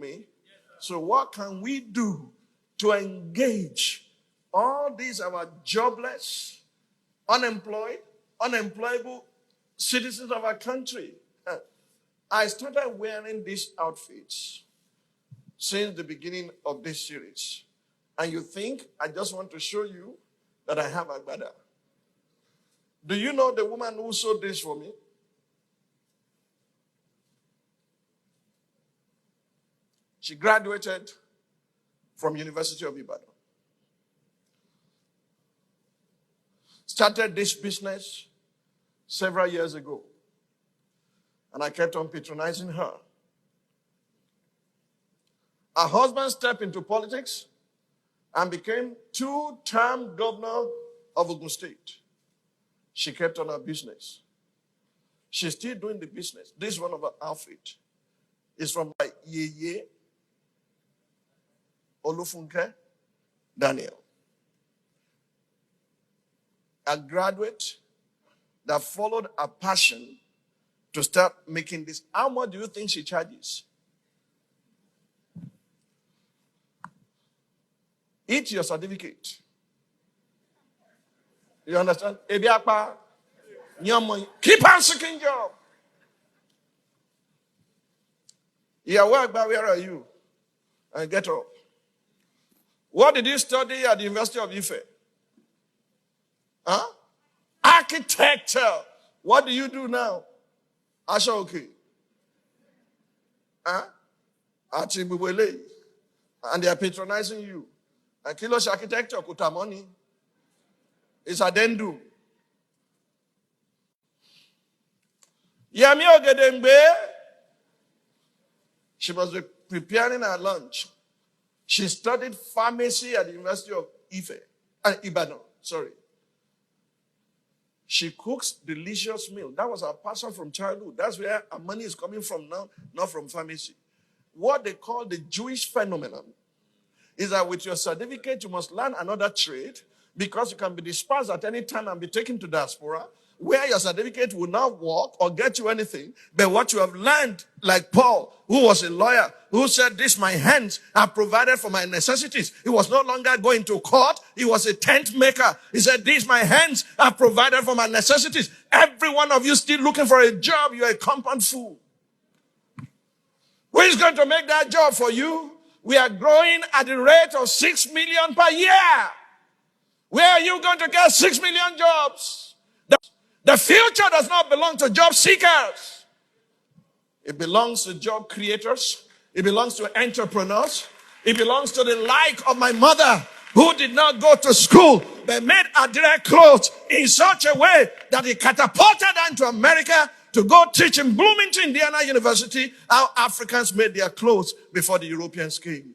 me. So what can we do to engage all these our jobless, unemployed, unemployable citizens of our country? I started wearing these outfits since the beginning of this series. And you think I just want to show you that I have a brother. Do you know the woman who sewed this for me? She graduated from University of Ibadan. Started this business several years ago. And I kept on patronizing her. Her husband stepped into politics and became 2-term governor of Ogun State. She kept on her business. She's still doing the business. This is one of her outfits. It's from my Yeye Olufunke Daniel. A graduate that followed a passion to start making this. How much do you think she charges? Eat your certificate. You understand? Keep on seeking job. You are work, but where are you? And get up. What did you study at the University of Ife? Huh? Architecture. What do you do now? Asha okay. Huh? And they are patronizing you. And Kilosh architecture, kutamoni. It's addendum. Yami Ogedengbe. She was preparing her lunch. She studied pharmacy at the University of Ibadan. Sorry. She cooks delicious meal. That was her passion from childhood. That's where her money is coming from now, not from pharmacy. What they call the Jewish phenomenon is that with your certificate, you must learn another trade because you can be dispersed at any time and be taken to diaspora, where your certificate will not work or get you anything. But what you have learned, like Paul, who was a lawyer, who said, "This my hands are provided for my necessities." He was no longer going to court. He was a tent maker. He said, "These my hands are provided for my necessities." Every one of you still looking for a job, you're a compound fool. Who is going to make that job for you? We are growing at the rate of 6 million per year. Where are you going to get 6 million jobs? The future does not belong to job seekers. It belongs to job creators. It belongs to entrepreneurs. It belongs to the like of my mother, who did not go to school, but made her direct clothes in such a way that he catapulted her into America to go teach in Bloomington, Indiana University, how Africans made their clothes before the Europeans came.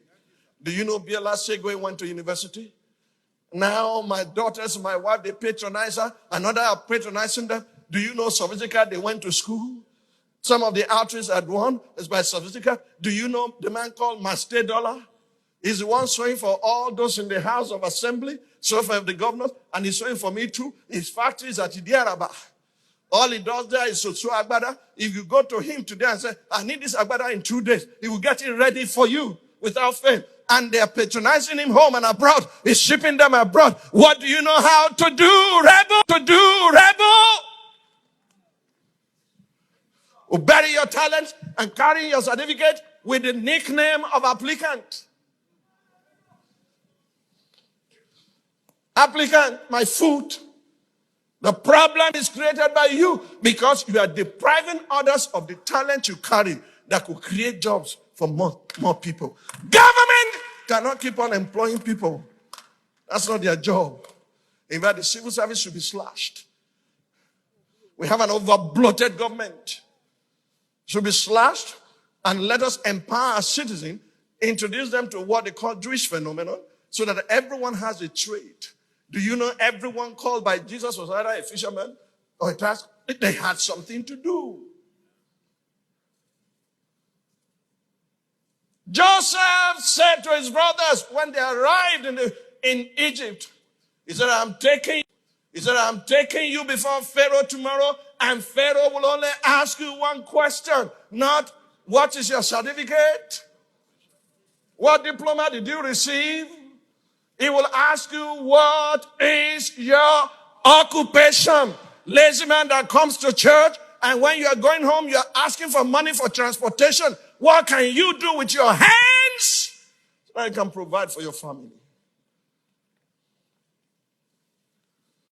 Do you know Biola Segwe went to university? Now my daughters, my wife, they patronize her. Another are patronizing them. Do you know Sophistica? They went to school. Some of the outreach at one is by Sophistica. Do you know the man called Master Dollar? He's the one sewing for all those in the House of Assembly, so for the governors, and he's sewing for me too. His factory is at Idiaraba. All he does there is to sew agbada. If you go to him today and say, "I need this agbada in 2 days," he will get it ready for you without fail. And they are patronizing him home and abroad. He's shipping them abroad. What do you know how to do, rebel? Who bury your talent and carry your certificate with the nickname of applicant. Applicant, my foot. The problem is created by you because you are depriving others of the talent you carry that could create jobs for more people. Government cannot keep on employing people. That's not their job. In fact, the civil service should be slashed. We have an over-bloated government. Should be slashed, and let us empower our citizens, introduce them to what they call Jewish phenomenon, so that everyone has a trade. Do you know everyone called by Jesus was either a fisherman or a task? They had something to do. Joseph said to his brothers when they arrived in Egypt, he said, I'm taking you before Pharaoh tomorrow, and Pharaoh will only ask you one question, not what is your certificate? What diploma did you receive? He will ask you, what is your occupation? Lazy man that comes to church, and when you are going home, you are asking for money for transportation. What can you do with your hands so you can provide for your family?